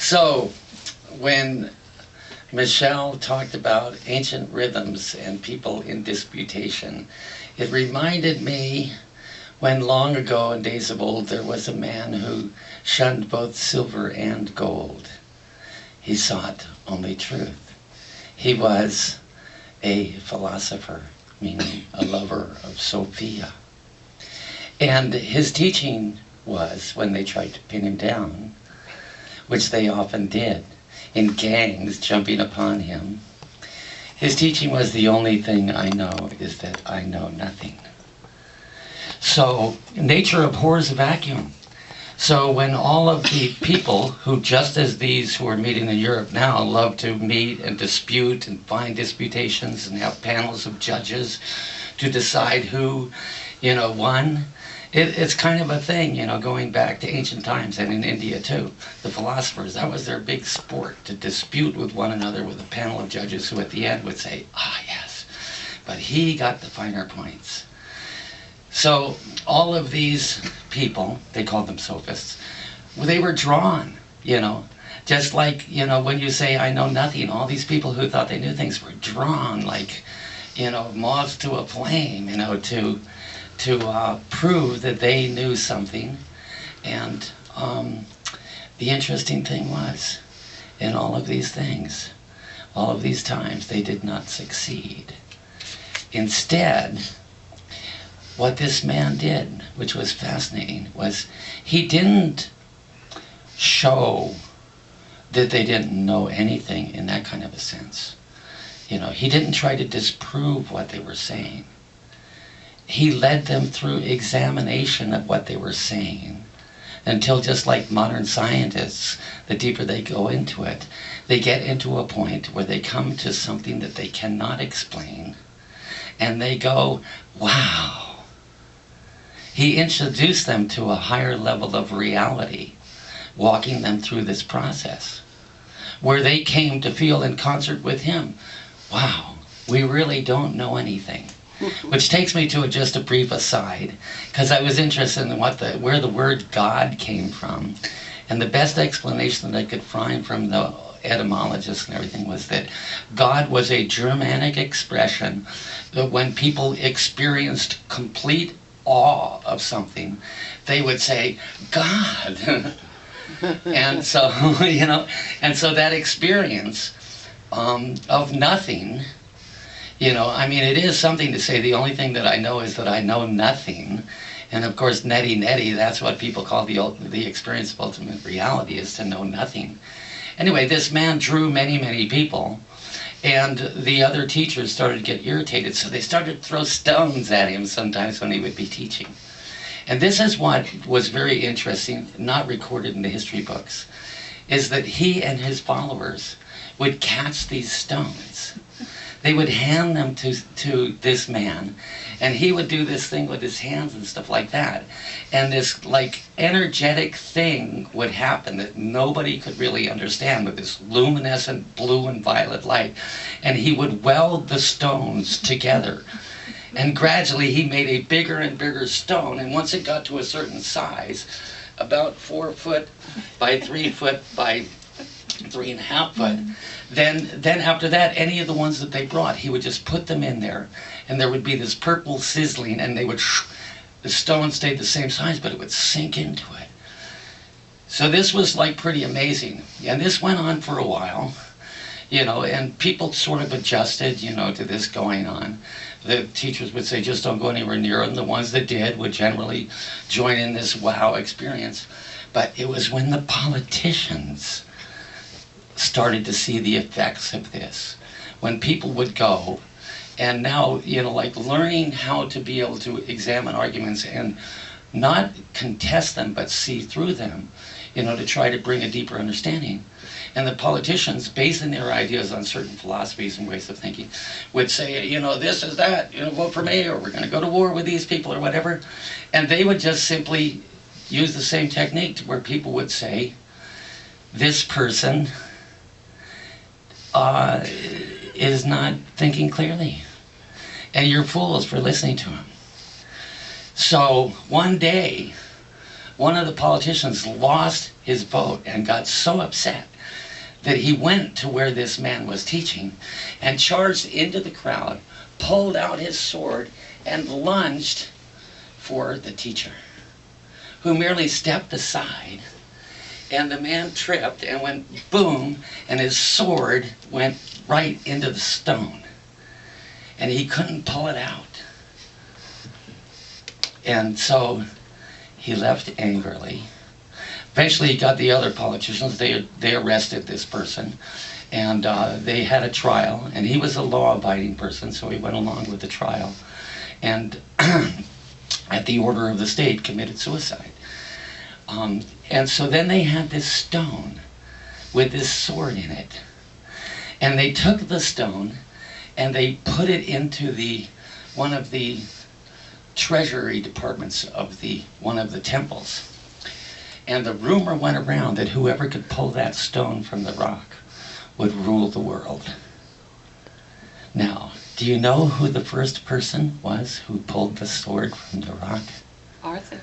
So, when Michelle talked about ancient rhythms and people in disputation, it reminded me when long ago in days of old there was a man who shunned both silver and gold. He sought only truth. He was a philosopher, meaning a lover of Sophia. And his teaching was, when they tried to pin him down, which they often did, in gangs jumping upon him, his teaching was, the only thing I know is that I know nothing. So nature abhors a vacuum. So when all of the people who, just as these who are meeting in Europe now, love to meet and dispute and find disputations and have panels of judges to decide who, won, it's kind of a thing, going back to ancient times, and in India too. The philosophers, that was their big sport, to dispute with one another with a panel of judges who at the end would say, yes, but he got the finer points. So all of these people, they called them sophists, they were drawn, just like, when you say, I know nothing, all these people who thought they knew things were drawn like, moths to a flame, to prove that they knew something. And the interesting thing was, in all of these things, all of these times, they did not succeed. Instead, what this man did, which was fascinating, was he didn't show that they didn't know anything in that kind of a sense. He didn't try to disprove what they were saying. He led them through examination of what they were saying until, just like modern scientists, the deeper they go into it, they get into a point where they come to something that they cannot explain, and they go, wow. He introduced them to a higher level of reality, walking them through this process, where they came to feel in concert with him, wow, we really don't know anything. Which takes me to just a brief aside, because I was interested in where the word God came from. And the best explanation that I could find from the etymologists and everything was that God was a Germanic expression that when people experienced complete awe of something, they would say, God. And so, and so that experience of nothing, it is something to say the only thing that I know is that I know nothing. And of course, neti, that's what people call the experience of ultimate reality, is to know nothing. Anyway, this man drew many, many people, and the other teachers started to get irritated, so they started to throw stones at him sometimes when he would be teaching. And this is what was very interesting, not recorded in the history books, is that he and his followers would catch these stones. They would hand them to this man, and he would do this thing with his hands and stuff like that. And this energetic thing would happen that nobody could really understand, with this luminescent blue and violet light. And he would weld the stones together. And gradually he made a bigger and bigger stone, and once it got to a certain size, about 4 foot by 3 foot by 3.5 foot, then after that, any of the ones that they brought, he would just put them in there, and there would be this purple sizzling, and the stone stayed the same size, but it would sink into it. So this was pretty amazing, and this went on for a while, and people sort of adjusted, to this going on. The teachers would say, just don't go anywhere near them. The ones that did would generally join in this wow experience. But it was when the politicians started to see the effects of this, when people would go, and now, learning how to be able to examine arguments and not contest them, but see through them, to try to bring a deeper understanding. And the politicians, basing their ideas on certain philosophies and ways of thinking, would say, this is that, vote for me, or we're going to go to war with these people, or whatever. And they would just simply use the same technique, to where people would say, this person is not thinking clearly, and you're fools for listening to him. So one day, one of the politicians lost his vote and got so upset that he went to where this man was teaching and charged into the crowd, pulled out his sword, and lunged for the teacher, who merely stepped aside. And the man tripped and went boom, and his sword went right into the stone. And he couldn't pull it out. And so he left angrily. Eventually he got the other politicians. They arrested this person, and they had a trial, and he was a law-abiding person, so he went along with the trial, and at the order of the state committed suicide. And so then they had this stone with this sword in it, and they took the stone and they put it into one of the treasury departments of one of the temples. And the rumor went around that whoever could pull that stone from the rock would rule the world. Now, do you know who the first person was who pulled the sword from the rock? Arthur.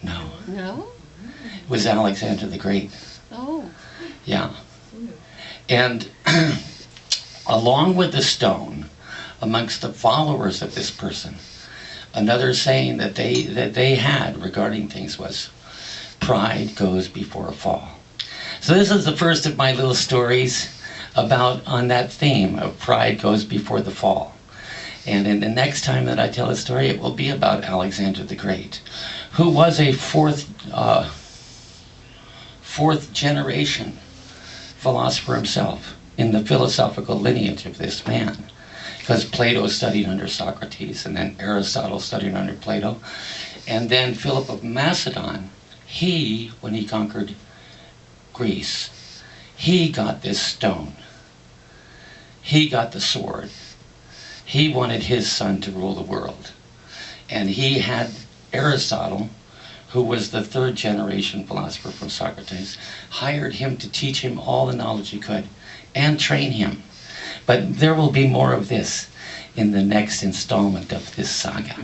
No. No? It was Alexander the Great. Oh. Yeah. And along with the stone, amongst the followers of this person, another saying that they had regarding things was, pride goes before a fall. So this is the first of my little stories on that theme of pride goes before the fall. And in the next time that I tell a story, it will be about Alexander the Great, who was a fourth generation philosopher himself in the philosophical lineage of this man. Because Plato studied under Socrates, and then Aristotle studied under Plato, and then Philip of Macedon, when he conquered Greece, he got this stone. He got the sword. He wanted his son to rule the world. And he had Aristotle, who was the third generation philosopher from Socrates, hired him to teach him all the knowledge he could and train him. But there will be more of this in the next installment of this saga.